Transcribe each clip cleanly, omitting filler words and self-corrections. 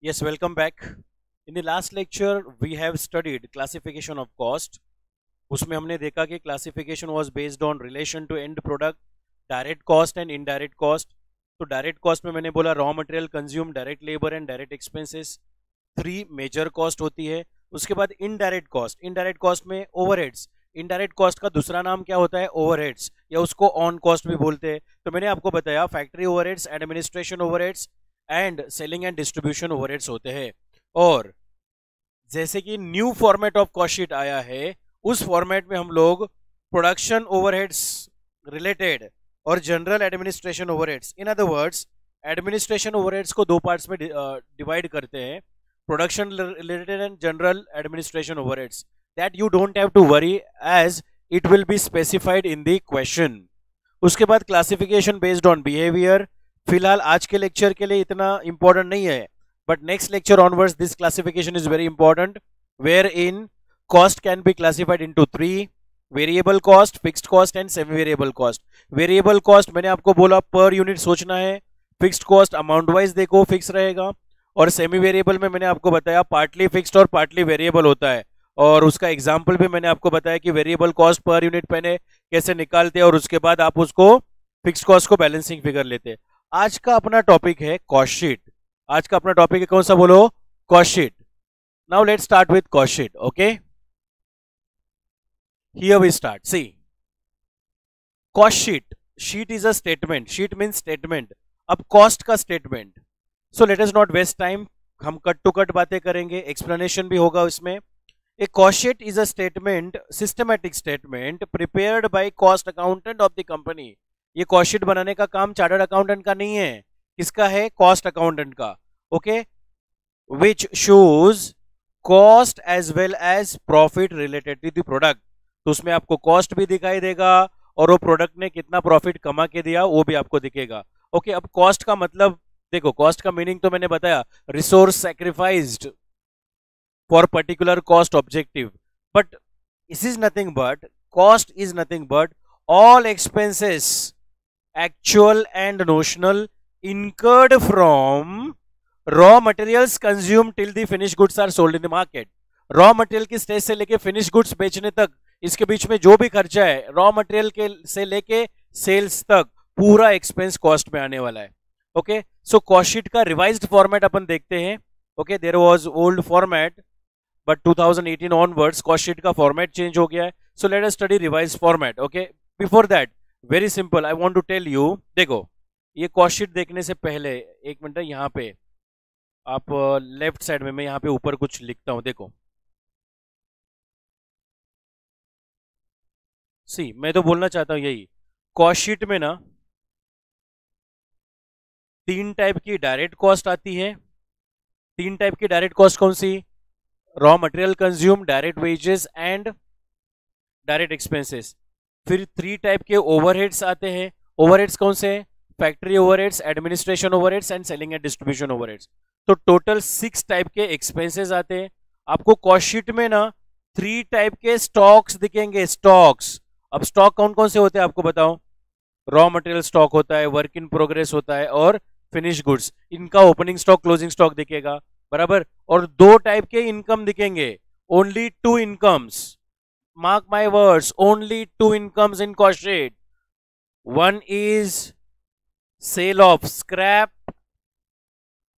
Yes, welcome back. In the last lecture, we have studied classification of cost. उसमें हमने देखा कि classification was based on relation to end product, direct cost and indirect cost. तो direct cost में मैंने बोला raw material consumed, direct labor and direct expenses. 3 major cost होती है. उसके बाद indirect cost में overheads. इनडायरेक्ट कॉस्ट का दूसरा नाम क्या होता है? ओवरहेड्स, या उसको ऑन कॉस्ट भी बोलते हैं. तो मैंने आपको बताया factory overheads, administration overheads and selling and distribution overheads होते हैं. और जैसे कि new format of cost sheet आया है, उस फॉर्मेट में हम लोग प्रोडक्शन ओवरहेड्स रिलेटेड और जनरल एडमिनिस्ट्रेशन ओवरहेड्स, इन अदर वर्ड्स एडमिनिस्ट्रेशन ओवरहेड्स को दो पार्ट्स में डिवाइड करते हैं, production related and general administration overheads. that you don't have to worry as it will be specified in the question. उसके बाद classification based on behaviour. फिलहाल आज के लेक्चर के लिए इतना इंपॉर्टेंट नहीं है, but next lecture onwards this classification is very important, where in cost can be classified into 3: variable cost, fixed cost and semi variable cost. Variable cost मैंने आपको बोला पर यूनिट सोचना है, फिक्स्ड कॉस्ट अमाउंट वाइज देखो fix रहेगा, और semi variable में मैंने आपको बताया पार्टली फिक्स्ड और पार्टली वेरिएबल होता है. और उसका एग्जाम्पल भी मैंने आपको बताया कि वेरिएबल कॉस्ट पर यूनिट पहले कैसे निकालते हैं और उसके बाद आप उसको फिक्स कॉस्ट को बैलेंसिंग फिगर लेते हैं. आज का अपना टॉपिक है कॉस्ट शीट. आज का अपना टॉपिक है कौन सा? बोलो, cost sheet. Now let's start with cost sheet. Okay, here we start. See, cost sheet. Sheet is a statement. Sheet means statement. अब कॉस्ट का statement. So let us not waste time, हम cut to cut बातें करेंगे, explanation भी होगा उसमें. A cost sheet is a statement, systematic statement prepared by cost accountant of the company. ये cost sheet बनाने का काम चार्टर्ड अकाउंटेंट का नहीं है. किसका है? कॉस्ट अकाउंटेंट का. Okay, which shows cost as well as profit related to the product. तो उसमें आपको कॉस्ट भी दिखाई देगा और वो प्रोडक्ट ने कितना प्रॉफिट कमा के दिया वो भी आपको दिखेगा. ओके, अब कॉस्ट का मतलब देखो, कॉस्ट का मीनिंग तो मैंने बताया, resource sacrificed for particular cost objective, but this is nothing but, cost is nothing but all expenses actual and notional incurred from raw materials consumed till the finished goods are sold in the market. Raw material की stage से लेके finish goods बेचने तक, इसके बीच में जो भी खर्चा है रॉ मटेरियल के से लेके सेल्स तक, पूरा एक्सपेंस कॉस्ट में आने वाला है. ओके, सो कॉस्ट शीट का रिवाइज्ड फॉर्मेट अपन देखते हैं. Okay, there was old format but 2018 onwards cost sheet का फॉर्मेट चेंज हो गया है. So let us study revised format. Okay, before that very simple, I want to tell you. देखो, ये कॉस्ट शीट देखने से पहले एक मिनट, यहाँ पे आप लेफ्ट साइड में, मैं यहाँ पे ऊपर कुछ लिखता हूँ. देखो, सी, मैं तो बोलना चाहता हूँ यही, कॉस्ट शीट में ना 3 टाइप की डायरेक्ट कॉस्ट आती है. 3 टाइप की डायरेक्ट कॉस्ट कौन सी? Raw material consume, direct wages and direct expenses. फिर 3 टाइप के ओवरहेड्स आते हैं. ओवरहेड्स कौन से हैं? Factory overheads, administration overheads and selling and distribution overheads. तो टोटल 6 टाइप के एक्सपेंसेस आते हैं. आपको कॉस्ट शीट में ना 3 टाइप के स्टॉक्स दिखेंगे. स्टॉक्स. अब स्टॉक कौन कौन से होते हैं आपको बताओ. रॉ मटेरियल स्टॉक होता है, वर्क इन प्रोग्रेस होता है, और फिनिश गुड्स. इनका ओपनिंग स्टॉक, क्लोजिंग स्टॉक दिखेगा, बराबर. और 2 टाइप के इनकम दिखेंगे. Only 2 incomes, mark my words, only 2 incomes in cost sheet. One is sale of scrap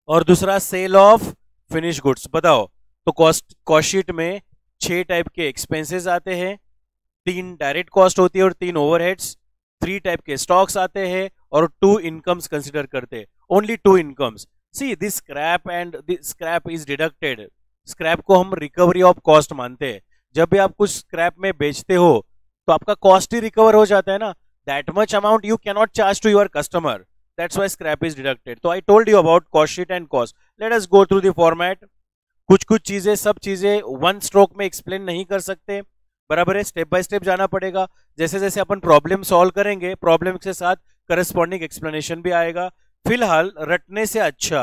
और दूसरा सेल ऑफ फिनिश गुड्स. बताओ, तो कॉस्ट शीट में 6 टाइप के एक्सपेंसेस आते हैं, 3 डायरेक्ट कॉस्ट होती है और 3 ओवरहेड्स, 3 टाइप के स्टॉक्स आते हैं और 2 इनकम्स कंसिडर करते हैं. Only 2 incomes. See, this scrap and this scrap is deducted. Scrap को हम रिकवरी ऑफ कॉस्ट मानते हैं. जब भी आप कुछ स्क्रैप में बेचते हो तो आपका कॉस्ट ही रिकवर हो जाता है ना. That much amount you can not charge to your customer. That's why scrap is deducted. तो I told you about cost sheet and cost. Let us go through the format. कुछ कुछ चीजें, सब चीजें वन स्ट्रोक में explain नहीं कर सकते, बराबर है. स्टेप बाय स्टेप जाना पड़ेगा. जैसे जैसे अपन प्रॉब्लम सॉल्व करेंगे, प्रॉब्लम के साथ करस्पॉन्डिंग एक्सप्लेनेशन भी आएगा. फिलहाल रटने से अच्छा,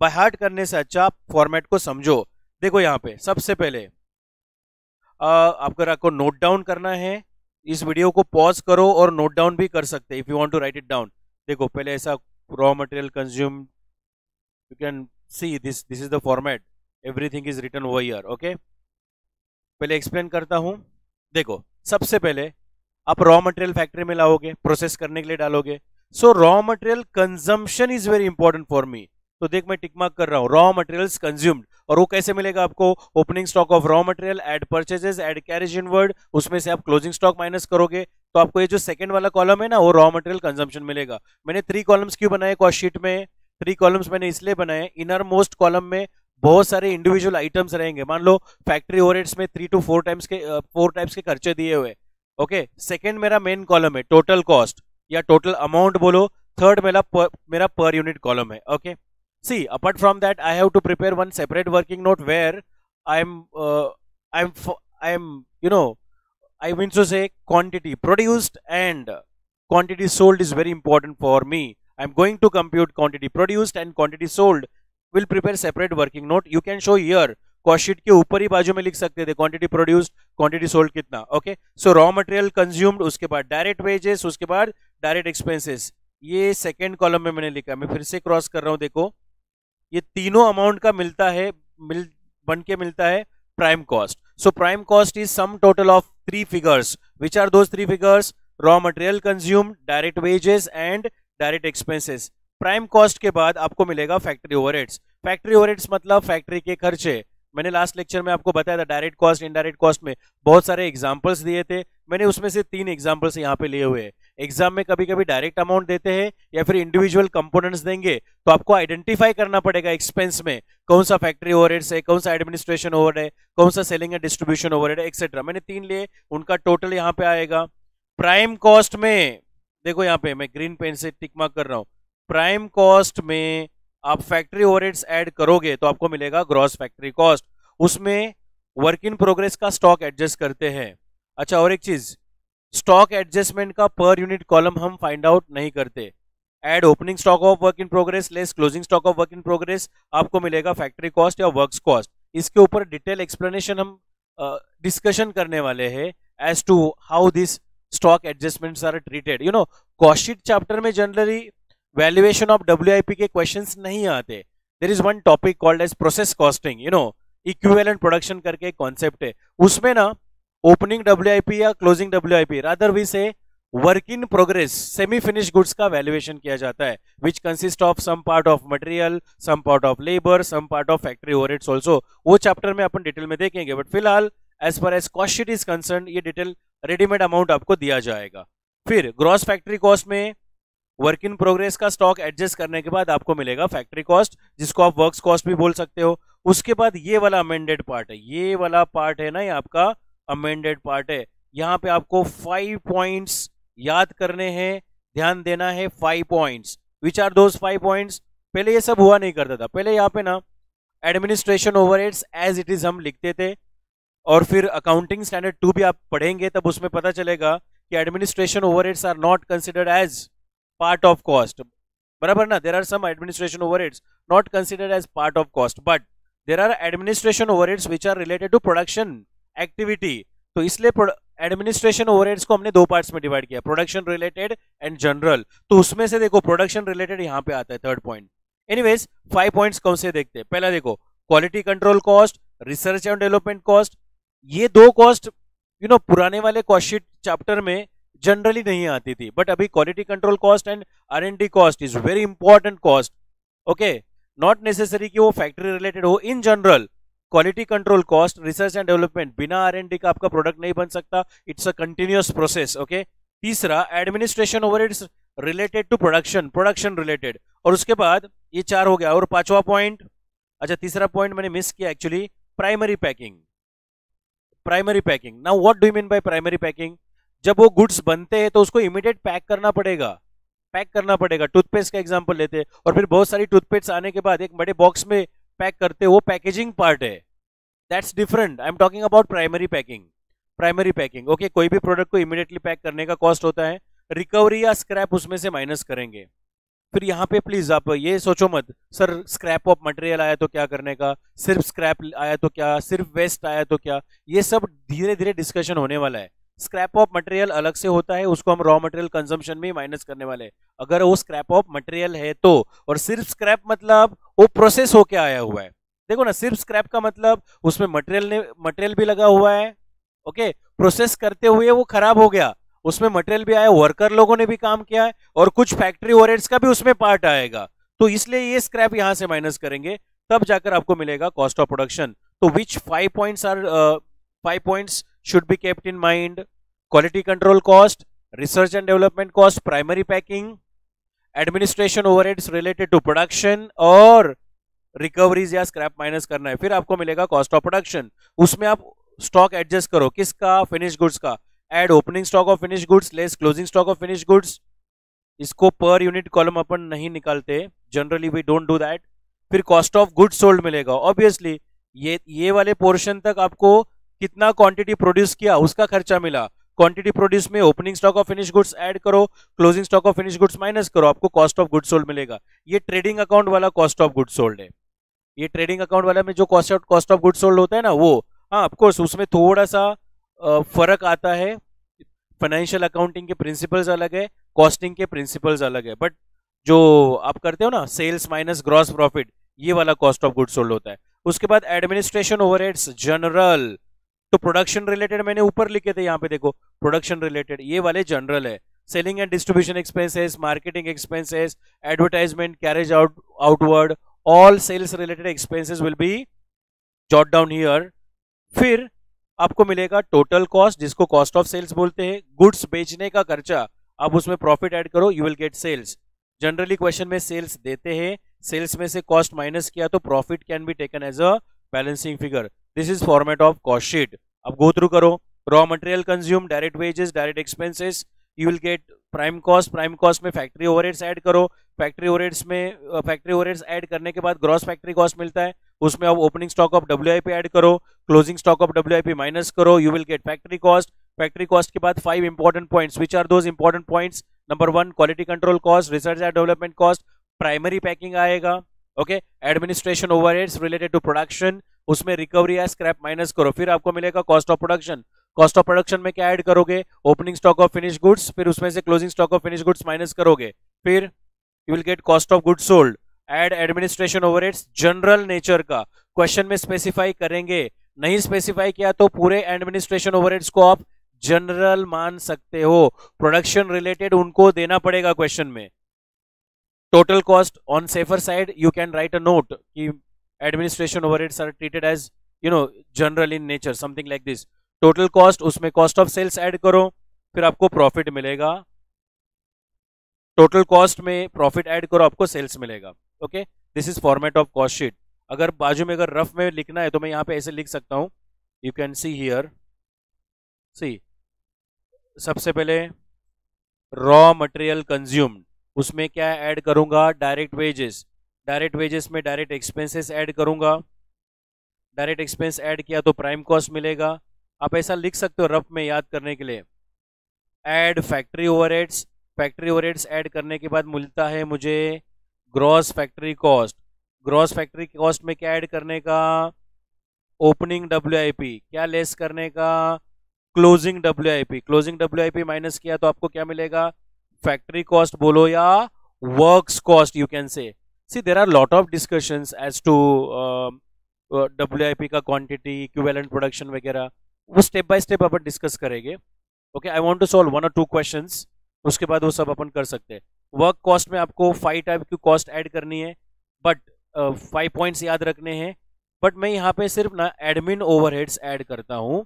बाय हार्ट करने से अच्छा, फॉर्मेट को समझो. देखो, यहाँ पे सबसे पहले आपको नोट डाउन करना है. इस वीडियो को पॉज करो और नोट डाउन भी कर सकते हैं if you want to write it down. देखो, पहले ऐसा raw material consume, you can see this is the format, everything is written over here. Okay, पहले एक्सप्लेन करता हूं। देखो, सबसे पहले आप रॉ मटेरियल फैक्ट्री में लाओगे, प्रोसेस करने के लिए डालोगे। सो raw material consumption is very important for me. तो देख, मैं टिक मार्क कर रहा हूं, रॉ मटेरियल्स कंज्यूम्ड। और वो कैसे मिलेगा आपको? Opening stock of raw material, add purchases, add carriage inward, उसमें से आप क्लोजिंग स्टॉक माइनस करोगे, तो आपको ये जो सेकंड वाला कॉलम है ना, वो रॉ मटेरियल कंजम्पशन मिलेगा। मैंने 3 कॉलम्स क्यों बनाए कॉस्ट शीट में? 3 कॉलम्स मैंने इसलिए बनाए, इनर मोस्ट कॉलम में बहुत सारे इंडिविजुअल आइटम्स रहेंगे। मान लो फैक्ट्री ओवरहेड्स में 3 to 4 टाइप्स के खर्चे दिए हुए। ओके, सेकंड मेरा मेन कॉलम है टोटल कॉस्ट या टोटल अमाउंट बोलो। थर्ड मेरा पर यूनिट कॉलम है। Okay, see, apart from that, I have to prepare one separate working note where I'm I mean to say quantity produced and quantity sold is very important for me. I'm going to compute quantity produced and quantity sold. Will prepare separate working note. You can show here, cost sheet के ऊपर ही बाजू में लिख सकते थे quantity produced, quantity sold कितना। Okay, so raw material consumed, उसके बाद direct wages, उसके बाद direct expenses। ये सेकेंड कॉलम में मैंने लिखा, मैं फिर से क्रॉस कर रहा हूं। देखो, ये तीनों अमाउंट का मिलता है, बन के मिलता है prime cost. So prime cost is sum total of 3 figures. Which are those 3 figures? Raw material consumed, direct wages and direct expenses. Prime cost के बाद आपको मिलेगा फैक्ट्री ओवरहेड्स। फैक्ट्री ओवरहेड्स मतलब फैक्ट्री के खर्चे। मैंने लास्ट लेक्चर में आपको बताया था डायरेक्ट कॉस्ट, इनडायरेक्ट कॉस्ट में बहुत सारे एग्जांपल्स दिए थे। मैंने उसमें से 3 एग्जांपल्स यहाँ पे लिए हुए हैं। एग्जाम में कभी कभी डायरेक्ट अमाउंट देते हैं या फिर इंडिविजुअल कंपोनेंट्स देंगे, तो आपको आइडेंटिफाई करना पड़ेगा एक्सपेंस में कौन सा फैक्ट्री ओवरहेड्स है, कौन सा एडमिनिस्ट्रेशन ओवरहेड है, कौन सा सेलिंग एंड डिस्ट्रीब्यूशन ओवरहेड है, एक्सेट्रा। मैंने 3 लिए, उनका टोटल यहाँ पे आएगा। प्राइम कॉस्ट में देखो, यहाँ पे मैं ग्रीन पेन से टिक मार्क कर रहा हूँ, प्राइम कॉस्ट में आप फैक्ट्री ओवरहेड्स ऐड करोगे तो आपको मिलेगा ग्रॉस फैक्ट्री कॉस्ट। उसमें वर्क इन प्रोग्रेस का स्टॉक एडजस्ट करते हैं। अच्छा, और एक चीज, स्टॉक एडजस्टमेंट का पर यूनिट कॉलम हम फाइंड आउट नहीं करते। Add opening stock of work in progress less closing stock of work in progress, आपको मिलेगा फैक्ट्री कॉस्ट या वर्क्स कॉस्ट। इसके ऊपर डिटेल एक्सप्लेनेशन हम डिस्कशन करने वाले हैं as to how this stock adjustments are treated. You know, cost sheet chapter में जनरली वैल्यूएशन ऑफ डब्ल्यूआईपी के क्वेश्चंस नहीं आते। There is one topic called as process costing. You know, equivalent production करके एक concept है, उसमें ना opening WIP या closing WIP, rather we say work in progress, semi finish goods का वैल्यूएशन किया जाता है, which consist of some part of material, some part of labour, some part of factory overheads also. वो चैप्टर में अपन detail में देखेंगे, बट फिलहाल as far as cost sheet is concern, ये डिटेल रेडीमेड अमाउंट आपको दिया जाएगा। फिर ग्रॉस फैक्ट्री कॉस्ट में वर्क इन प्रोग्रेस का स्टॉक एडजस्ट करने के बाद आपको मिलेगा फैक्ट्री कॉस्ट, जिसको आप वर्क्स कॉस्ट भी बोल सकते हो। उसके बाद ये वाला अमेंडेड पार्ट है, ये वाला पार्ट है ना, ये आपका अमेंडेड पार्ट है। यहाँ पे आपको 5 पॉइंट्स याद करने हैं, ध्यान देना है। 5 points, which are those 5 points? पहले ये सब हुआ नहीं करता था, पहले यहाँ पे ना administration overheads as it is हम लिखते थे, और फिर अकाउंटिंग स्टैंडर्ड 2 भी आप पढ़ेंगे तब उसमें पता चलेगा कि administration overheads are not considered as part of cost, बराबर ना। There are some administration overheads not considered as part of cost, but there are administration overheads which are related to production activity. तो इसलिए administration overheads को हमने 2 parts में divide किया, production related and general. तो उसमें से देखो प्रोडक्शन रिलेटेड यहाँ पे आता है 3rd पॉइंट। एनीवेज 5 पॉइंट्स कौन से देखते हैं? पहला देखो, quality control cost, research and development cost. ये 2 कॉस्ट यू नो पुराने वाले कॉस्ट शीट चैप्टर में जनरली नहीं आती थी, बट अभी quality control cost and R&D cost is very important cost. Okay, not necessary कि वो फैक्ट्री रिलेटेड हो, in general quality control cost, research and development, बिना R&D का आपका प्रोडक्ट नहीं बन सकता, it's a continuous process. Okay, तीसरा administration overheads related to production, production related. और उसके बाद ये 4 हो गया। और 5वां पॉइंट, अच्छा तीसरा पॉइंट मैंने मिस किया actually, primary packing. Primary packing, now what do you mean by primary packing? जब वो गुड्स बनते हैं तो उसको इमीडिएट पैक करना पड़ेगा, पैक करना पड़ेगा। टूथपेस्ट का एग्जांपल लेते हैं, और फिर बहुत सारी टूथपेस्ट आने के बाद एक बड़े बॉक्स में पैक करते, वो पैकेजिंग पार्ट है, that's different. I am talking about primary packing. Primary packing, okay, कोई भी प्रोडक्ट को इमीडिएटली पैक करने का कॉस्ट होता है, रिकवरी या स्क्रैप उसमें से माइनस करेंगे। फिर यहाँ पे प्लीज आप ये सोचो मत सर स्क्रैप ऑफ मटेरियल आया तो क्या करने का, सिर्फ स्क्रैप आया तो क्या, सिर्फ वेस्ट आया तो क्या, ये सब धीरे धीरे डिस्कशन होने वाला है। स्क्रैप ऑफ मटेरियल अलग से होता है, उसको हम रॉ मटेरियल कंजम्पशन में माइनस करने वाले हैं अगर वो स्क्रैप ऑफ मटेरियल है तो। और सिर्फ स्क्रैप मतलब वो प्रोसेस होके आया हुआ है। देखो ना, सिर्फ स्क्रैप का मतलब उसमें मटेरियल भी लगा हुआ है, ओके, प्रोसेस करते हुए वो खराब हो गया, उसमें मटेरियल भी आया, वर्कर लोगों ने भी काम किया है, और कुछ फैक्ट्री ओवरहेड्स का भी उसमें पार्ट आएगा, तो इसलिए ये स्क्रैप यहां से माइनस करेंगे, तब जाकर आपको मिलेगा कॉस्ट ऑफ प्रोडक्शन। तो विच 5 points should be kept in mind? Quality control cost, research and development cost, primary packing, administration overheads related to production, और रिकवरीज या स्क्रैप माइनस करना है, फिर आपको मिलेगा कॉस्ट ऑफ प्रोडक्शन। उसमें आप स्टॉक एडजस्ट करो, किसका? फिनिश गुड्स का। Add opening stock of finish goods less closing stock of finish goods. इसको पर यूनिट कॉलम अपन नहीं निकालते, generally we don't do that. फिर कॉस्ट ऑफ गुड्स सोल्ड मिलेगा, ऑब्वियसली ये वाले पोर्शन तक आपको कितना क्वांटिटी प्रोड्यूस किया उसका खर्चा मिला, क्वांटिटी प्रोड्यूस में opening stock of finish goods add करो, closing stock of finish goods minus करो, आपको कॉस्ट ऑफ गुड्स सोल्ड मिलेगा। ये ट्रेडिंग अकाउंट वाला कॉस्ट ऑफ गुड्स सोल्ड है। ये ट्रेडिंग अकाउंट वाला में जो कॉस्ट ऑफ गुड्स सोल्ड होता है ना, वो हाँ ऑफकोर्स उसमें थोड़ा सा फर्क आता है, फाइनेंशियल अकाउंटिंग के प्रिंसिपल्स अलग है, कॉस्टिंग के प्रिंसिपल्स अलग है, बट जो आप करते हो ना सेल्स माइनस ग्रॉस प्रॉफिट, ये वाला कॉस्ट ऑफ गुड्स सोल्ड होता है। उसके बाद एडमिनिस्ट्रेशन ओवरहेड्स जनरल, तो प्रोडक्शन रिलेटेड मैंने ऊपर लिखे थे, यहाँ पे देखो प्रोडक्शन रिलेटेड ये वाले जनरल है। Selling and distribution expenses, marketing expenses, advertisement, carriage outward, all sales related expenses will be jot down here. फिर आपको मिलेगा टोटल कॉस्ट, जिसको कॉस्ट ऑफ सेल्स बोलते हैं, गुड्स बेचने का खर्चा, आप उसमें प्रॉफिट ऐड करो, you will get sales. Generally question में सेल्स देते हैं, सेल्स में से कॉस्ट माइनस किया तो profit can be taken as a balancing figure. This is format of cost sheet. अब गो थ्रू करो, raw material consume, direct wages, direct expenses, you will gate prime cost में factory overheads add करो, factory overheads add करने के बाद gross factory cost मिलता है, उसमें आप opening stock of WIP add करो, closing stock of WIP minus करो, you will get factory cost. Factory cost के बाद 5 important points, which are those important points? Number 1 quality control cost, research and development cost, primary packing आएगा, okay, administration overheads related to production, उसमें recovery या scrap minus करो, फिर आपको मिलेगा cost of production. Cost of production में क्या add करोगे? Opening stock of finish goods, फिर उसमें से closing stock of finish goods minus करोगे, फिर you will get cost of goods sold. Add administration overheads general nature का, क्वेश्चन में स्पेसिफाई करेंगे, नहीं स्पेसिफाई किया तो पूरे एडमिनिस्ट्रेशन ओवरहेड्स को आप जनरल मान सकते हो, प्रोडक्शन रिलेटेड उनको देना पड़ेगा क्वेश्चन में। Total cost on safer side you can write a note कि administration overheads are treated as general in nature, something like this. Total cost, उसमें कॉस्ट ऑफ सेल्स ऐड करो, फिर आपको प्रॉफिट मिलेगा। टोटल कॉस्ट में profit add करो, आपको sales मिलेगा, okay. This is format of cost sheet. अगर बाजू में अगर रफ में लिखना है तो मैं यहाँ पे ऐसे लिख सकता हूँ, यू कैन सी हियर, सी सबसे पहले रॉ मटेरियल कंज्यूम्ड, उसमें क्या ऐड करूंगा? डायरेक्ट वेजेस, डायरेक्ट वेजेस में डायरेक्ट एक्सपेंसेस ऐड करूंगा, डायरेक्ट एक्सपेंस ऐड किया तो प्राइम कॉस्ट मिलेगा। आप ऐसा लिख सकते हो रफ में याद करने के लिए। Add factory overheads, factory overheads add करने के बाद मिलता है मुझे gross factory cost. Gross factory cost में क्या ऐड करने का? ओपनिंग WIP, क्या लेस करने का? Closing WIP, closing WIP minus किया तो आपको क्या मिलेगा? फैक्ट्री कॉस्ट बोलो या works cost, you can say. See there are lot of discussions as to WIP का क्वांटिटी, इक्विवेलेंट प्रोडक्शन वगैरह, वो स्टेप बाय स्टेप अपन डिस्कस करेंगे, okay. I want to solve 1 or 2 questions, उसके बाद वो सब अपन कर सकते हैं। वर्क कॉस्ट में आपको 5 टाइप की कॉस्ट ऐड करनी है, बट 5 पॉइंट्स याद रखने हैं, बट मैं यहाँ पे सिर्फ ना एडमिन ओवरहेड्स ऐड करता हूँ,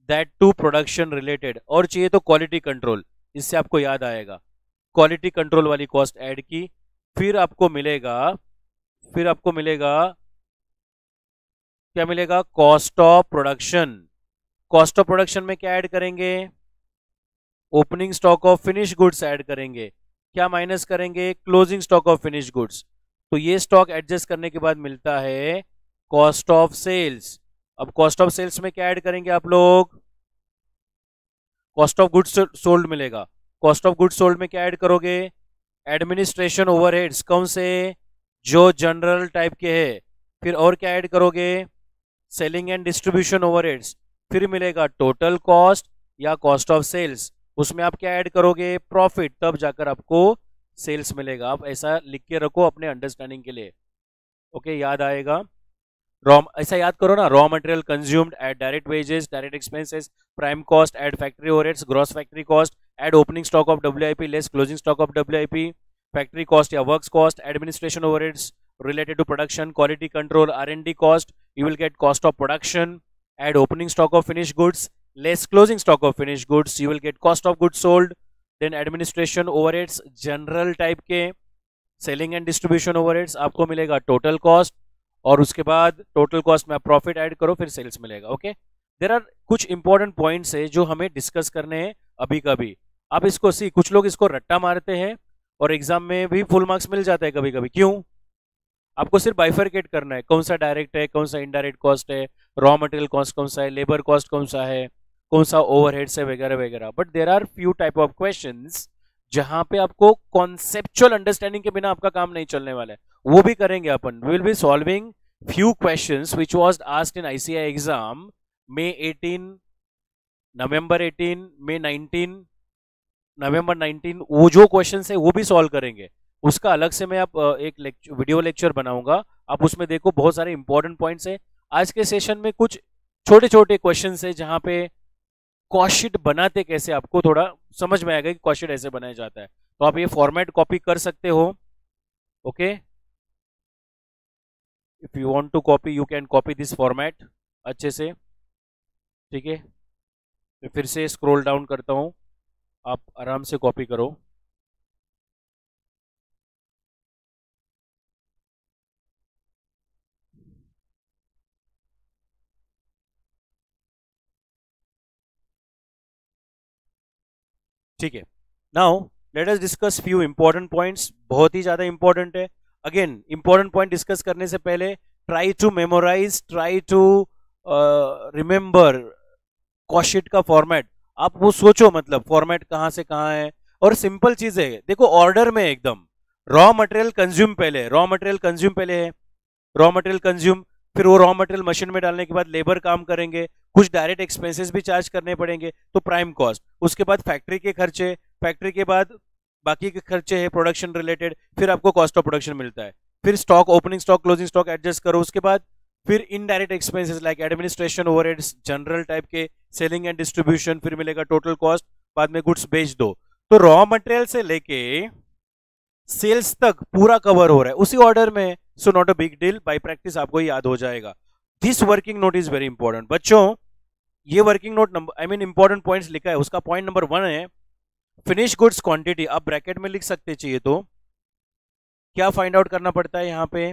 दैट टू प्रोडक्शन रिलेटेड, और चाहिए तो क्वालिटी कंट्रोल, इससे आपको याद आएगा, क्वालिटी कंट्रोल वाली कॉस्ट ऐड की, फिर आपको मिलेगा क्या मिलेगा? Cost of production. Cost of production में क्या ऐड करेंगे? Opening stock of finish goods add करेंगे, क्या माइनस करेंगे? Closing stock of finish goods. तो ये स्टॉक एडजस्ट करने के बाद मिलता है कॉस्ट ऑफ सेल्स। अब कॉस्ट ऑफ सेल्स में क्या ऐड करेंगे आप लोग? कॉस्ट ऑफ गुड्स सोल्ड मिलेगा। कॉस्ट ऑफ गुड्स सोल्ड में क्या ऐड करोगे? एडमिनिस्ट्रेशन ओवरहेड्स, कौन से? जो जनरल टाइप के है। फिर और क्या ऐड करोगे? Selling and distribution overheads. फिर मिलेगा टोटल कॉस्ट, या कॉस्ट ऑफ सेल्स, उसमें आप क्या ऐड करोगे, प्रॉफिट, तब जाकर आपको सेल्स मिलेगा। आप ऐसा लिख के रखो अपने अंडरस्टैंडिंग के लिए। ओके, याद आएगा। रॉ, ऐसा याद करो ना, raw material consumed at direct wages, direct expenses, prime cost at factory overheads, gross factory cost at opening stock of WIP less closing stock of WIP, factory cost या works cost, administration overheads related to production, quality control, R&D cost, you will get cost of production. Add opening stock of finished goods less closing stock of finished goods, you will get cost of goods sold. Then administration overheads, general type के selling and distribution overheads आपको मिलेगा total cost, और उसके बाद total cost में आप profit add करो, फिर sales मिलेगा। ओके, देयर आर कुछ इंपॉर्टेंट पॉइंट्स है जो हमें डिस्कस करने हैं अभी कभी। आप इसको कुछ लोग इसको रट्टा मारते हैं और एग्जाम में भी फुल मार्क्स मिल जाता है कभी कभी। क्यों? आपको सिर्फ बाइफरकेट करना है, कौन सा डायरेक्ट है, कौन सा इनडायरेक्ट कॉस्ट है, रॉ मटेरियल कॉस्ट कौन सा है, लेबर कॉस्ट कौन सा है, कौन सा ओवरहेड्स है, वगैरह वगैरह। But there are few type of questions जहां पे आपको कॉन्सेप्चुअल अंडरस्टैंडिंग के बिना आपका काम नहीं चलने वाला है, वो भी करेंगे अपन। We will be solving few questions which was asked in ICI exam May 18, November 18, May 19, November 19, वो जो क्वेश्चन है वो भी सॉल्व करेंगे। उसका अलग से मैं आप एक वीडियो लेक्चर बनाऊंगा, आप उसमें देखो, बहुत सारे इंपॉर्टेंट पॉइंट्स है। आज के सेशन में कुछ छोटे छोटे क्वेश्चन है जहां पे कॉस्ट शीट बनाते कैसे आपको थोड़ा समझ में आएगा कि कॉस्ट शीट ऐसे बनाया जाता है। तो आप ये फॉर्मेट कॉपी कर सकते हो। Okay, if you want to copy you can copy this format अच्छे से। ठीक है, मैं फिर से स्क्रॉल डाउन करता हूं, आप आराम से कॉपी करो। ठीक है, now let us discuss few important points, बहुत ही ज्यादा इंपॉर्टेंट है। अगेन, इंपॉर्टेंट पॉइंट डिस्कस करने से पहले try to memorise, try to remember cost sheet का फॉर्मेट। आप वो सोचो, मतलब फॉर्मेट कहां से कहां है, और सिंपल चीज है, देखो ऑर्डर में एकदम। रॉ मटेरियल कंज्यूम पहले, रॉ मटेरियल कंज्यूम पहले है, रॉ मटेरियल कंज्यूम, फिर वो रॉ मटेरियल मशीन में डालने के बाद लेबर काम करेंगे, कुछ डायरेक्ट एक्सपेंसेस भी चार्ज करने पड़ेंगे, तो प्राइम कॉस्ट, उसके बाद फैक्ट्री के खर्चे, फैक्ट्री के बाद बाकी के खर्चे है प्रोडक्शन रिलेटेड, फिर आपको कॉस्ट ऑफ प्रोडक्शन मिलता है, फिर stock, opening stock, closing stock adjust करो, उसके बाद फिर indirect expenses like administration overheads, general type के, सेलिंग एंड डिस्ट्रीब्यूशन, फिर मिलेगा टोटल कॉस्ट, बाद में गुड्स बेच दो। तो रॉ मटेरियल से लेके सेल्स तक पूरा कवर हो रहा है उसी ऑर्डर में। So not a big deal, bye practice आपको याद हो जाएगा। This working note is very important बच्चों। ये working note number, I mean important points लिखा है, उसका पॉइंट नंबर 1 है फिनिश गुड्स क्वांटिटी। आप ब्रैकेट में लिख सकते चाहिए तो क्या फाइंड आउट करना पड़ता है यहाँ पे,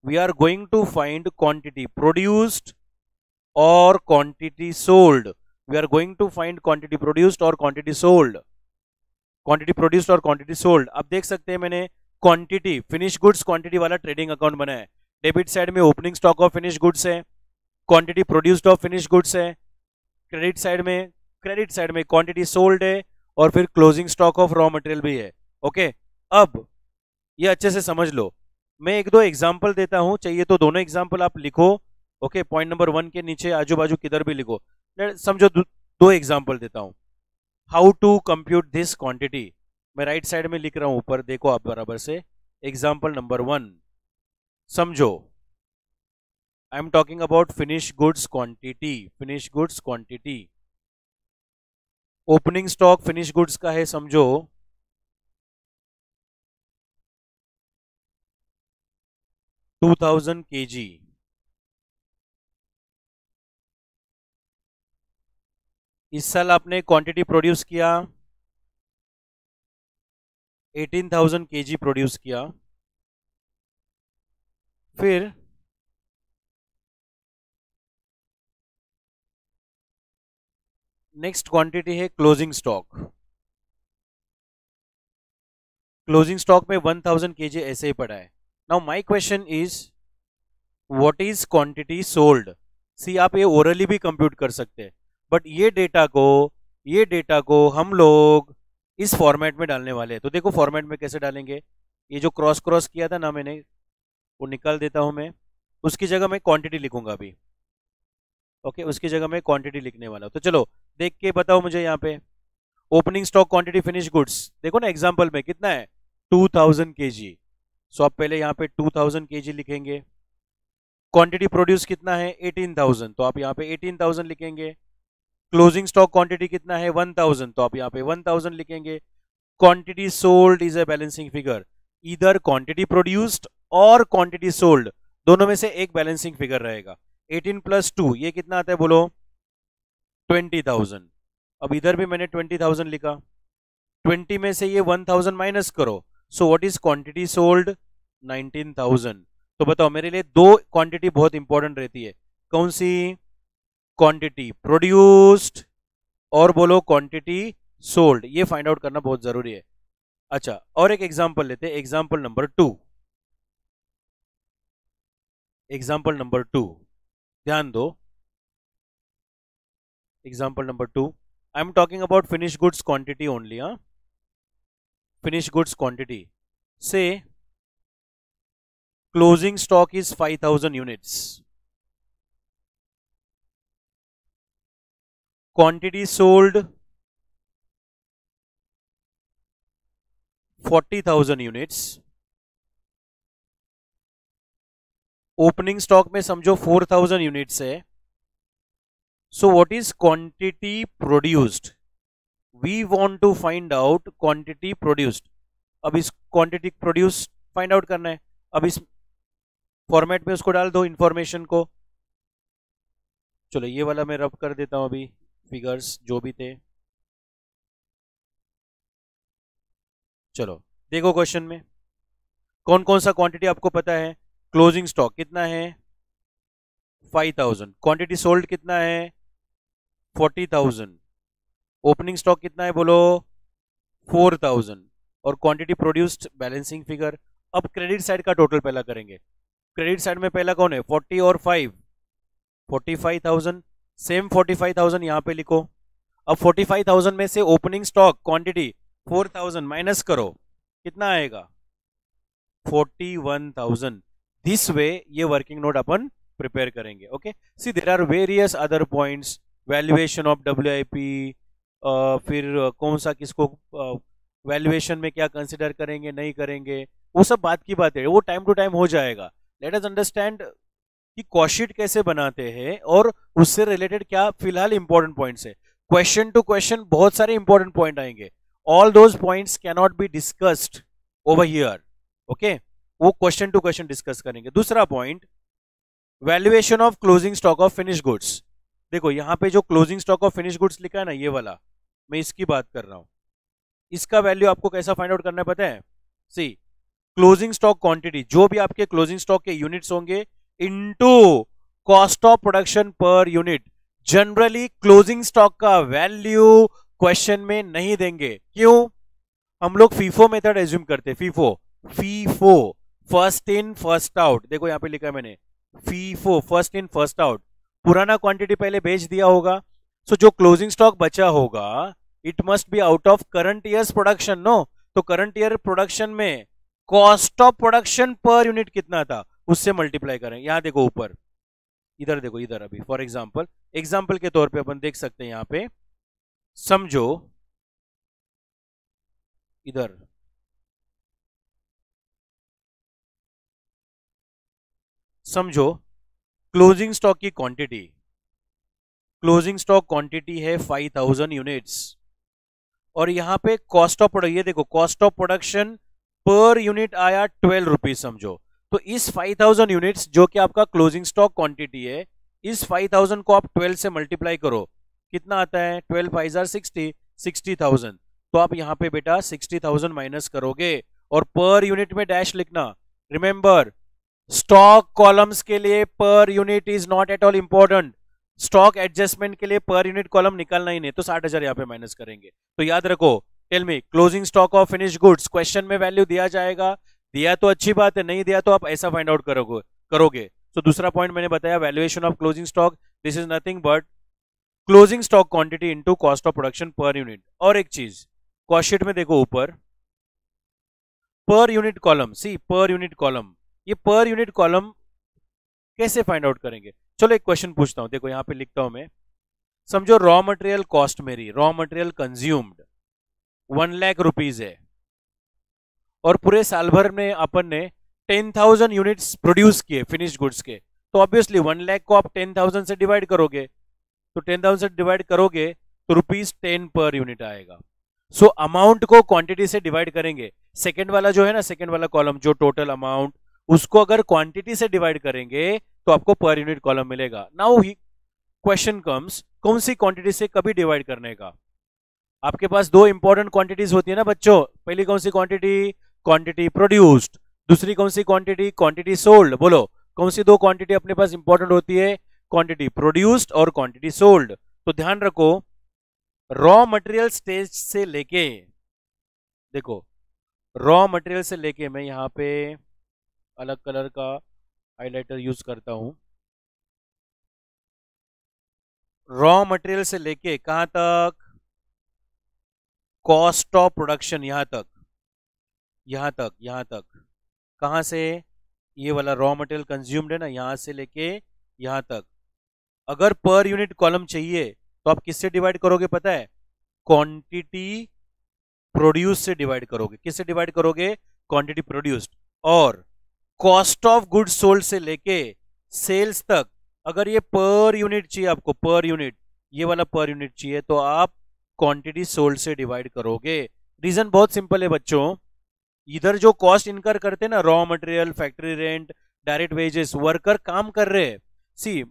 we are going to find quantity produced और quantity sold. We are going to find quantity produced और क्वांटिटी सोल्ड, क्वांटिटी प्रोड्यूस्ड और क्वांटिटी सोल्ड। आप देख सकते हैं मैंने क्वांटिटी फिनिश गुड्स क्वांटिटी वाला ट्रेडिंग अकाउंट बनाया है। डेबिट साइड में opening stock of finish goods है, quantity produced of finish goods है, क्रेडिट साइड में क्वांटिटी सोल्ड है, और फिर closing stock of raw material भी है। ओके, अब ये अच्छे से समझ लो, मैं एक दो एग्जांपल देता हूं, चाहिए तो दोनों एग्जांपल आप लिखो। ओके, पॉइंट नंबर 1 के नीचे आजू बाजू किधर भी लिखो, समझो दो एग्जांपल देता हूं। How to compute this quantity, मैं राइट साइड में लिख रहा हूं, ऊपर देखो आप बराबर से। एग्जांपल नंबर 1 समझो, I am talking about finish goods quantity. Finish goods quantity, opening stock finish goods का है, समझो 2000 kg। इस साल आपने क्वांटिटी प्रोड्यूस किया 18,000 kg प्रोड्यूस किया। फिर नेक्स्ट क्वांटिटी है क्लोजिंग स्टॉक। क्लोजिंग स्टॉक में 1000 kg ऐसे ही पड़ा है। Now my question is what is quantity sold. See, आप ये ओरली भी कंप्यूट कर सकते हैं, बट ये डेटा को हम लोग इस फॉर्मेट में डालने वाले हैं। तो देखो फॉर्मेट में कैसे डालेंगे, ये जो क्रॉस किया था ना मैंने, वो निकाल देता हूं मैं, उसकी जगह मैं क्वांटिटी लिखूंगा अभी। ओके, उसकी जगह मैं क्वांटिटी लिखने वाला हूं। तो चलो देख के बताओ मुझे यहाँ पे। Opening stock quantity finish goods, देखो ना एग्जांपल में कितना है 2000 kg। सो आप पहले यहाँ पे 2000 kg लिखेंगे। क्वांटिटी प्रोड्यूस कितना है 18,000, तो आप यहाँ पे 18,000 लिखेंगे। क्लोजिंग स्टॉक क्वांटिटी कितना है 1000, तो आप यहाँ पे 1000 लिखेंगे। Quantity sold is a balancing figure, इधर क्वांटिटी प्रोड्यूस्ड और क्वांटिटी सोल्ड दोनों में से एक बैलेंसिंग फिगर रहेगा। 18 + 2 ये कितना आता है बोलो 20,000। अब इधर भी मैंने 20,000 लिखा, 20 में से ये 1000 माइनस करो, सो व्हाट इज क्वांटिटी सोल्ड 19,000। तो बताओ मेरे लिए दो क्वांटिटी बहुत इंपॉर्टेंट रहती है, कौन सी? क्वांटिटी प्रोड्यूस्ड और बोलो क्वांटिटी सोल्ड, ये फाइंड आउट करना बहुत जरूरी है। अच्छा और एक एग्जांपल लेते हैं, एग्जांपल नंबर 2। एग्जांपल नंबर 2 ध्यान दो। Example number 2 I am talking about finish goods quantity only. हाँ, फिनिश गुड्स क्वांटिटी से closing stock is 5,000 units, quantity sold 40,000 units, opening stock में समझो 4,000 यूनिट्स है। So what is quantity produced? We want to find out quantity produced. अब इस quantity produce find out करना है। अब इस फॉर्मेट में उसको डाल दो इंफॉर्मेशन को। चलो ये वाला मैं रब कर देता हूं अभी, फिगर्स जो भी थे। चलो देखो क्वेश्चन में कौन कौन सा क्वांटिटी आपको पता है। क्लोजिंग स्टॉक कितना है 5,000, क्वांटिटी सोल्ड कितना है 40,000, ओपनिंग स्टॉक कितना है बोलो 4,000 और क्वांटिटी प्रोड्यूस्ड बैलेंसिंग फिगर। अब क्रेडिट साइड का टोटल पहला करेंगे। क्रेडिट साइड में पहला कौन है 40 और 5 45,000, सेम 45,000 यहाँ पे लिखो। अब 45,000 में से ओपनिंग स्टॉक क्वांटिटी 4,000 माइनस करो, कितना आएगा 41,000। दिस वे ये वर्किंग नोट अपन प्रिपेयर करेंगे। Okay, see there are various other points, valuation of WIP, फिर कौन सा किसको वैल्यूएशन में क्या कंसिडर करेंगे नहीं करेंगे, वो सब बात की बात है, वो टाइम टू टाइम हो जाएगा। लेट अस अंडरस्टैंड कि कॉस्ट शीट कैसे बनाते हैं और उससे रिलेटेड क्या फिलहाल इंपॉर्टेंट पॉइंट्स है। क्वेश्चन टू क्वेश्चन बहुत सारे इंपॉर्टेंट पॉइंट आएंगे, all those points can not be discussed over here. Okay, वो क्वेश्चन टू क्वेश्चन डिस्कस करेंगे। दूसरा point valuation of closing stock of finish goods. देखो यहाँ पे जो closing stock of finish goods लिखा है ना, ये वाला मैं इसकी बात कर रहा हूं। इसका वैल्यू आपको कैसा फाइंड आउट करना है पता है? सी क्लोजिंग स्टॉक क्वांटिटी, जो भी आपके क्लोजिंग स्टॉक के यूनिट्स होंगे into cost of production per unit. Generally closing stock का वैल्यू क्वेश्चन में नहीं देंगे, क्यों? हम लोग फीफो मेथड एज्यूम करते हैं। FIFO first in first out. देखो यहाँ पे लिखा है मैंने FIFO first in first out. पुराना क्वांटिटी पहले बेच दिया होगा, सो जो क्लोजिंग स्टॉक बचा होगा it must be out of current year's production. नो, तो करंट ईयर प्रोडक्शन में cost of production per unit कितना था उससे मल्टीप्लाई करें। यहां देखो ऊपर, इधर देखो, इधर अभी फॉर एग्जांपल के तौर पे अपन देख सकते हैं। यहां पे समझो, इधर समझो क्लोजिंग स्टॉक की क्वांटिटी, क्लोजिंग स्टॉक क्वांटिटी है 5,000 यूनिट्स और यहां पे कॉस्ट ऑफ प्रोडक्शन, ये देखो cost of production per unit आया 12 रुपीज समझो। तो इस 5,000 यूनिट्स जो कि आपका क्लोजिंग स्टॉक क्वांटिटी है, इस 5,000 को आप 12 से मल्टीप्लाई करो, कितना आता है 12 5 60, 60,000। तो आप यहाँ पे बेटा 60,000 माइनस करोगे और पर यूनिट में डैश लिखना। रिमेंबर, स्टॉक कॉलम्स के लिए per unit is not at all important, stock adjustment के लिए पर यूनिट कॉलम निकालना ही नहीं, तो 60,000 यहाँ पे माइनस करेंगे। तो याद रखो, tell me closing stock of finish goods, question में वैल्यू दिया जाएगा, दिया तो अच्छी बात है, नहीं दिया तो आप ऐसा फाइंड आउट करोगे। तो दूसरा पॉइंट मैंने बताया valuation of closing stock, this is nothing but closing stock quantity into cost of production per unit. और एक चीज कॉस्ट शीट में देखो ऊपर पर unit column, see per unit column, ये पर यूनिट कॉलम कैसे फाइंड आउट करेंगे? चलो एक क्वेश्चन पूछता हूं, देखो यहां पे लिखता हूं मैं, समझो रॉ मटेरियल कॉस्ट मेरी, raw material consumed 1 lakh rupees है और पूरे साल भर में अपन ने 10,000 यूनिट्स प्रोड्यूस किए फिनिश्ड गुड्स के, तो ऑब्वियसली 1 लाख को आप 10,000 से डिवाइड करोगे, तो 10,000 से डिवाइड करोगे तो ₹10 पर यूनिट आएगा। सो अमाउंट को क्वांटिटी से डिवाइड करेंगे, सेकंड वाला जो है ना, सेकंड वाला कॉलम जो टोटल अमाउंट, उसको अगर क्वांटिटी से डिवाइड करेंगे तो आपको पर यूनिट कॉलम मिलेगा। नाउ क्वेश्चन कम्स, कौन सी क्वांटिटी से कभी डिवाइड करने का। आपके पास दो इंपॉर्टेंट क्वांटिटीज होती है ना बच्चों, पहली कौन सी क्वांटिटी, क्वांटिटी प्रोड्यूस्ड, दूसरी कौन सी क्वांटिटी, क्वांटिटी सोल्ड। बोलो कौन सी दो क्वांटिटी अपने पास इंपॉर्टेंट होती है, क्वांटिटी प्रोड्यूस्ड और क्वांटिटी सोल्ड। तो ध्यान रखो रॉ मटेरियल स्टेज से लेके, देखो रॉ मटेरियल से लेके, मैं यहाँ पे अलग कलर का हाइलाइटर यूज करता हूं, रॉ मटेरियल से लेके कहां तक, कॉस्ट ऑफ प्रोडक्शन, यहां तक, यहां तक, यहां तक, कहां से, ये वाला रॉ मटेरियल कंज्यूम्ड है ना, यहां से लेके यहां तक। अगर पर यूनिट कॉलम चाहिए तो आप किससे डिवाइड करोगे पता है, क्वांटिटी प्रोड्यूस से डिवाइड करोगे। किससे डिवाइड करोगे, क्वांटिटी प्रोड्यूस्ड। और कॉस्ट ऑफ गुड्स सोल्ड से लेके सेल्स तक, अगर ये पर यूनिट चाहिए आपको, पर यूनिट, ये वाला पर यूनिट चाहिए, तो आप क्वांटिटी सोल्ड से डिवाइड करोगे। रीजन बहुत सिंपल है बच्चों, इधर जो कॉस्ट इनकर करते हैं ना, raw material, factory rent, direct wages, worker काम कर रहे हैं। See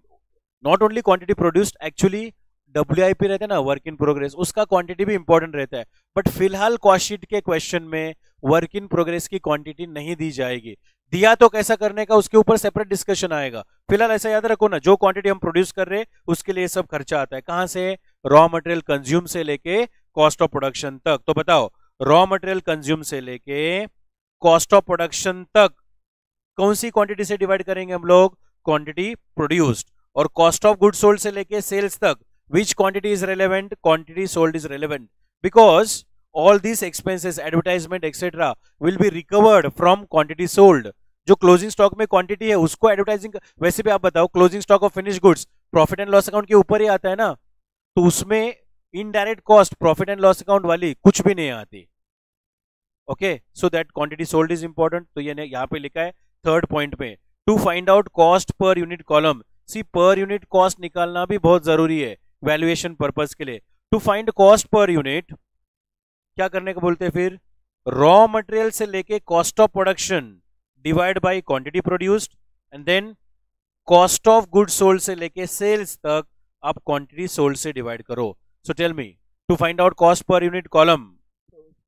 not only quantity produced, actually WIP रहता है ना, वर्क इन प्रोग्रेस, उसका क्वांटिटी भी इंपॉर्टेंट रहता है, बट फिलहाल कॉस्ट शीट के क्वेश्चन में वर्क इन प्रोग्रेस की क्वांटिटी नहीं दी जाएगी। दिया तो कैसा करने का, उसके ऊपर सेपरेट डिस्कशन आएगा। फिलहाल ऐसा याद रखो ना, जो क्वांटिटी हम प्रोड्यूस कर रहे हैं उसके लिए सब खर्चा आता है। कहां से, रॉ मटेरियल कंज्यूम से लेके कॉस्ट ऑफ प्रोडक्शन तक। तो बताओ रॉ मटेरियल कंज्यूम से लेके कॉस्ट ऑफ प्रोडक्शन तक कौन सी क्वांटिटी से डिवाइड करेंगे हम लोग, क्वांटिटी प्रोड्यूस्ड। और कॉस्ट ऑफ गुड्स सोल्ड से लेके सेल्स तक, which quantity is relevant, quantity sold is relevant, because all these expenses, advertisement etc will be recovered from quantity sold। जो क्लोजिंग स्टॉक में क्वांटिटी है उसको एडवर्टाइजिंग, वैसे भी आप बताओ closing stock of finish goods profit and loss account के ऊपर ही आता है ना, तो उसमें indirect cost profit and loss account वाली कुछ भी नहीं आती। Okay, so that quantity sold is important. तो ये यहाँ पे लिखा है थर्ड पॉइंट में, to find out cost per unit column. See per unit cost निकालना भी बहुत जरूरी है वैल्यूएशन पर्पस के लिए। To find cost per unit क्या करने को बोलते हैं फिर, रॉ मटेरियल से लेके cost of production divide by quantity produced, and then cost of goods sold से लेके सेल्स तक आप क्वांटिटी सोल्ड से डिवाइड करो। So tell me, to find out cost per unit column,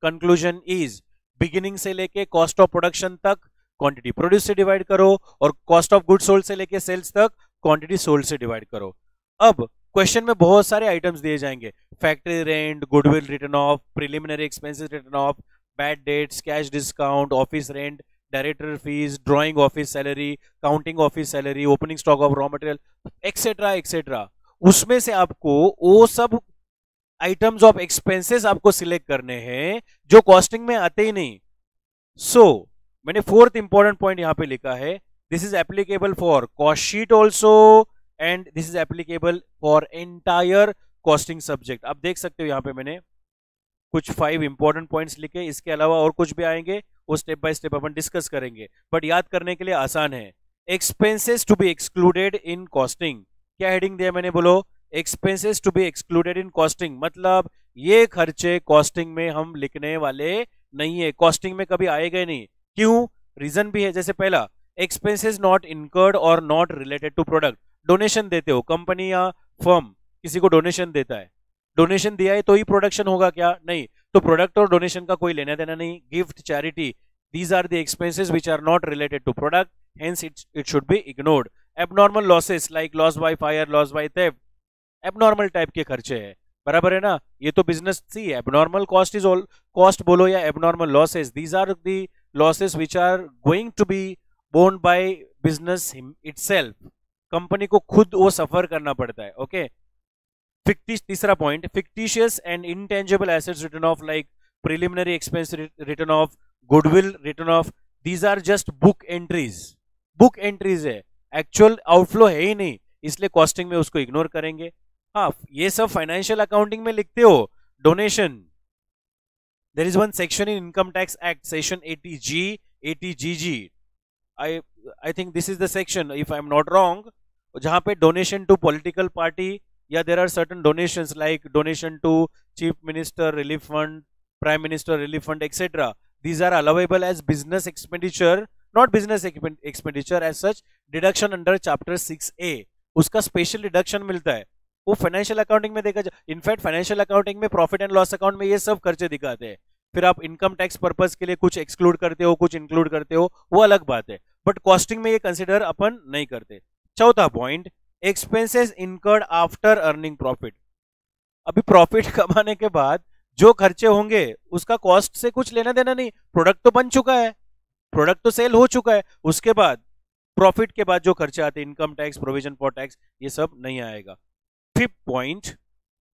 conclusion is beginning से लेके कॉस्ट ऑफ प्रोडक्शन तक quantity produce से डिवाइड करो, और कॉस्ट ऑफ गुड्स सोल्ड से लेके सेल्स तक क्वांटिटी सोल्ड से डिवाइड करो। अब क्वेश्चन में बहुत सारे आइटम्स दिए जाएंगे, factory rent, goodwill written of, preliminary expenses return of, bad debts, cash discount, office rent, director fees, drawing office salary, counting office salary, opening stock of raw material etcetera etcetera. उसमें से आपको वो सब items of expenses आपको select करने हैं जो costing में आते ही नहीं। सो मैंने फोर्थ इंपॉर्टेंट पॉइंट यहां पे लिखा है, this is applicable for cost sheet also and this is applicable for entire costing subject. आप देख सकते हो यहाँ पे मैंने कुछ 5 इंपॉर्टेंट पॉइंट्स लिखे, इसके अलावा और कुछ भी आएंगे वो स्टेप बाय स्टेप अपन डिस्कस करेंगे, बट याद करने के लिए आसान है। Expenses to be excluded in costing, क्या हेडिंग दिया मैंने, बोलो expenses to be excluded in costing, मतलब ये खर्चे कॉस्टिंग में हम लिखने वाले नहीं है, कॉस्टिंग में कभी आएगा ही नहीं। क्यों, रीजन भी है। जैसे पहला, एक्सपेंसेस नॉट इनकर्ड और not related to product. Donation देते हो, कंपनी या फर्म किसी को डोनेशन देता है, डोनेशन दिया है तो ही प्रोडक्शन होगा क्या, नहीं, तो प्रोडक्ट और डोनेशन का कोई लेना देना नहीं। Gift, charity, these are the expenses which are not related to product, hence it should be ignored. Abnormal losses like loss by fire, loss by theft, abnormal type के खर्चे हैं, बराबर है ना, ये तो बिजनेस सी। Abnormal cost is all, cost बोलो या abnormal losses, these are the losses which are going to be borne by business itself, company को खुद वो सफर करना पड़ता है। ओके, तीसरा point, fictitious and intangible assets written off like preliminary expense written off, goodwill written off, these are just book entries, book entries है, actual outflow है ही नहीं, इसलिए कॉस्टिंग में उसको इग्नोर करेंगे। हाँ, ये सब फाइनेंशियल अकाउंटिंग में लिखते हो. Donation, there is one section in income tax act section 80g 80gg. I think this is the section, if I am not wrong, जहाँ पे donation to political party, या there are certain donations like donation to chief minister relief fund, prime minister relief fund, etc. These are allowable as business expenditure, not business expenditure as such, deduction under chapter 6A. उसका special deduction मिलता है, वो financial accounting में देखा जाए. In fact financial accounting में profit and loss account में ये सब खर्चे दिखाते हैं. फिर आप इनकम टैक्स पर्पस के लिए कुछ एक्सक्लूड करते हो, कुछ इंक्लूड करते हो, वो अलग बात है, बट कॉस्टिंग में ये कंसिडर अपन नहीं करते. चौथा point, expenses incurred after earning profit. अभी प्रॉफिट कमाने के बाद जो खर्चे होंगे उसका कॉस्ट से कुछ लेना देना नहीं. प्रोडक्ट तो बन चुका है, प्रोडक्ट तो सेल हो चुका है, उसके बाद प्रॉफिट के बाद जो खर्चे आते हैं, income tax, provision for tax, ये सब नहीं आएगा. Fifth point,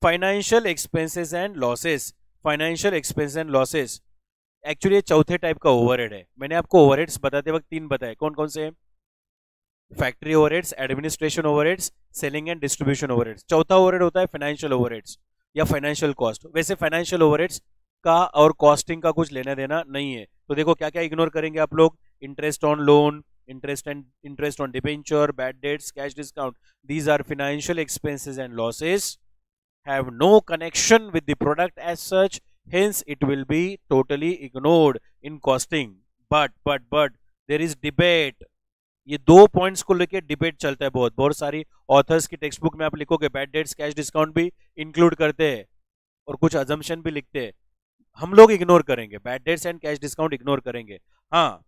financial expenses and losses. Financial expense and losses actually चौथे टाइप का ओवरहेड है. मैंने आपको ओवरहेड्स बताते वक्त 3 बताए. कौन कौन से? Factory overheads, administration overheads, selling and distribution overheads. चौथा ओवरहेड होता है फाइनेंशियल ओवरहेड्स या फाइनेंशियल कॉस्ट. वैसे फाइनेंशियल ओवरहेड्स का और कॉस्टिंग का कुछ लेना देना नहीं है. तो देखो क्या क्या इग्नोर करेंगे आप लोग. Interest on loan, interest on debenture, bad debts, cash discount. These are financial expenses and losses, have no connection with the product as such, hence it will be totally ignored in costing. But there is debate. ये 2 points को लेके debate चलता है बहुत सारी authors की text book में आप लिखोगे बैड डेट्स, कैश डिस्काउंट भी इंक्लूड करते हैं और कुछ अजम्पशन भी लिखते हैं. हम लोग इग्नोर करेंगे, bad debts and cash discount ignore करेंगे. हाँ,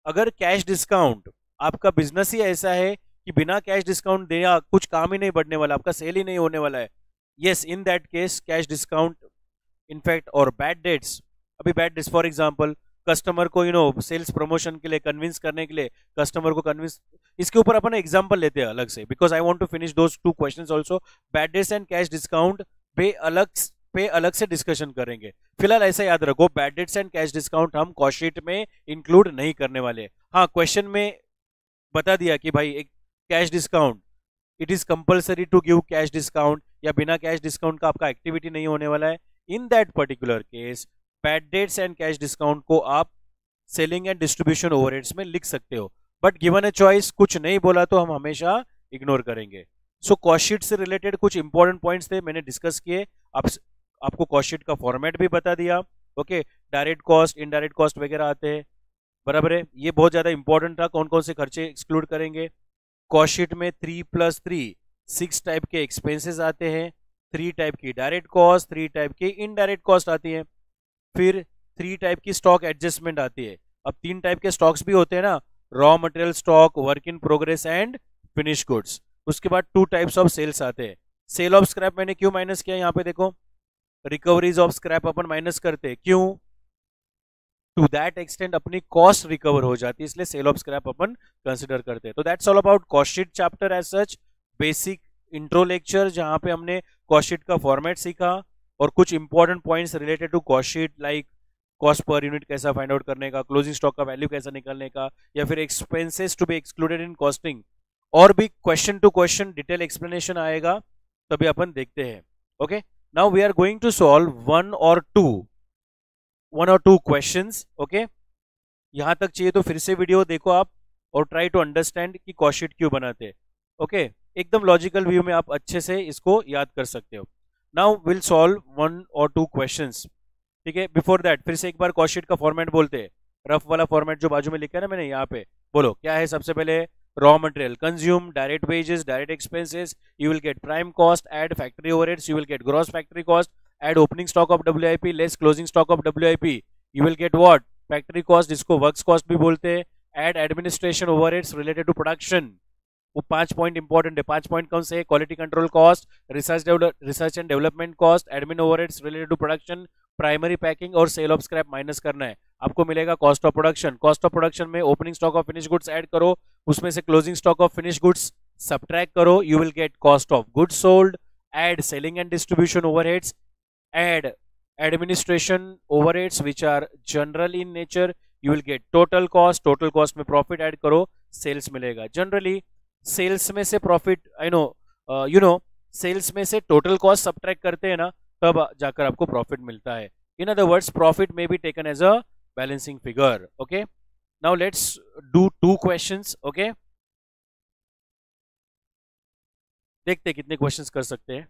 अगर कैश डिस्काउंट, आपका बिजनेस ही ऐसा है कि बिना कैश डिस्काउंट दिया कुछ काम ही नहीं बढ़ने वाला, आपका सेल ही नहीं होने वाला है, yes, in that case cash discount in fact. और बैड डेट्स, अभी bad debts for example, customer को सेल्स प्रमोशन के लिए कन्विंस करने के लिए कस्टमर को कन्विंस, इसके ऊपर अपन एग्जांपल लेते हैं अलग से, because I want to finish those 2 questions also. Bad debts and cash discount पे अलग से डिस्कशन करेंगे. फिलहाल ऐसा याद रखो, bad debts and cash discount हम कॉस्ट शीट में इंक्लूड नहीं करने वाले. हाँ, क्वेश्चन में बता दिया कि भाई एक cash discount, it is compulsory to give cash discount, या बिना कैश डिस्काउंट का आपका एक्टिविटी नहीं होने वाला है. In that particular case bad debts and cash discount को आप सेलिंग एंड डिस्ट्रीब्यूशन ओवरहेड्स में लिख सकते हो, बट गिवन अ चॉइस कुछ नहीं बोला तो हम हमेशा इग्नोर करेंगे. सो कॉस्ट शीट से रिलेटेड कुछ इंपॉर्टेंट पॉइंट्स थे, मैंने डिस्कस किए. आपको कॉस्ट शीट का फॉर्मेट भी बता दिया. Okay, direct cost, indirect cost वगैरह आते हैं, बराबर है. ये बहुत ज्यादा इंपॉर्टेंट था, कौन कौन से खर्चे एक्सक्लूड करेंगे. कॉस्ट शीट में 3+3 6 टाइप के एक्सपेंसेस आते हैं, 3 टाइप की डायरेक्ट कॉस्ट, 3 टाइप की इनडायरेक्ट कॉस्ट आती है, फिर 3 टाइप की स्टॉक एडजस्टमेंट आती है. अब 3 टाइप के स्टॉक्स भी होते हैं ना, raw material stock, work in progress and finish goods. उसके बाद 2 टाइप्स ऑफ सेल्स आते हैं. सेल ऑफ स्क्रैप मैंने क्यों माइनस किया, यहाँ पे देखो, रिकवरीज ऑफ स्क्रैप अपन माइनस करते, क्यों? टू दैट एक्सटेंट अपनी कॉस्ट रिकवर हो जाती है, इसलिए सेल ऑफ स्क्रैप अपन कंसिडर करते हैं. तो that's all about cost sheet chapter as such. Basic intro lecture जहां पे हमने कॉस्ट शीट का फॉर्मेट सीखा और कुछ important points related to cost sheet, like cost per unit कैसा फाइंड आउट करने का, क्लोजिंग स्टॉक का वैल्यू कैसा निकालने का, या फिर expenses to be excluded in costing. और भी question to question detail explanation आएगा, तभी अपन देखते हैं. Okay, now we are going to solve 1 और 2 क्वेश्चंस. ओके, यहां तक चाहिए तो फिर से वीडियो देखो आप और ट्राई टू अंडरस्टैंड कि कॉस्ट शीट क्यों बनाते हैं. ओके, एकदम लॉजिकल व्यू में आप अच्छे से इसको याद कर सकते हो. नाउ विल सॉल्व 1 और 2 क्वेश्चंस. ठीक है, बिफोर दैट फिर से एक बार कॉस्ट शीट का फॉर्मेट बोलते हैं. रफ वाला फॉर्मेट जो बाजू में लिखा है ना मैंने, यहाँ पे बोलो क्या है. सबसे पहले raw material consumed, direct wages, direct expenses, you will get prime cost, add factory overheads, you will get gross factory cost, add opening stock of WIP less closing stock of WIP, you will get what? Factory cost, जिसको works cost भी बोलते हैं. add administration overheads related to production. वो 5 point important है. 5 point कौन से है? Quality control cost, research and development cost, admin overheads related to production, primary packing और सेल ऑफ स्क्रैप माइनस करना है. आपको मिलेगा cost of production. Cost of production में opening stock of finish goods add करो, उसमें से closing stock of finish goods subtract करो, you will get cost of goods sold. Add selling and distribution overheads, add administration overheads which are general in nature, you will get total cost. Total cost में profit add करो, sales मिलेगा. Generally sales में से profit, I know you know sales में से total cost subtract करते हैं ना, तब जाकर आपको प्रॉफिट मिलता है. In other words profit may be taken as a balancing figure. Okay, now let's do 2 questions. Okay, देखते हैं कितने क्वेश्चंस कर सकते हैं.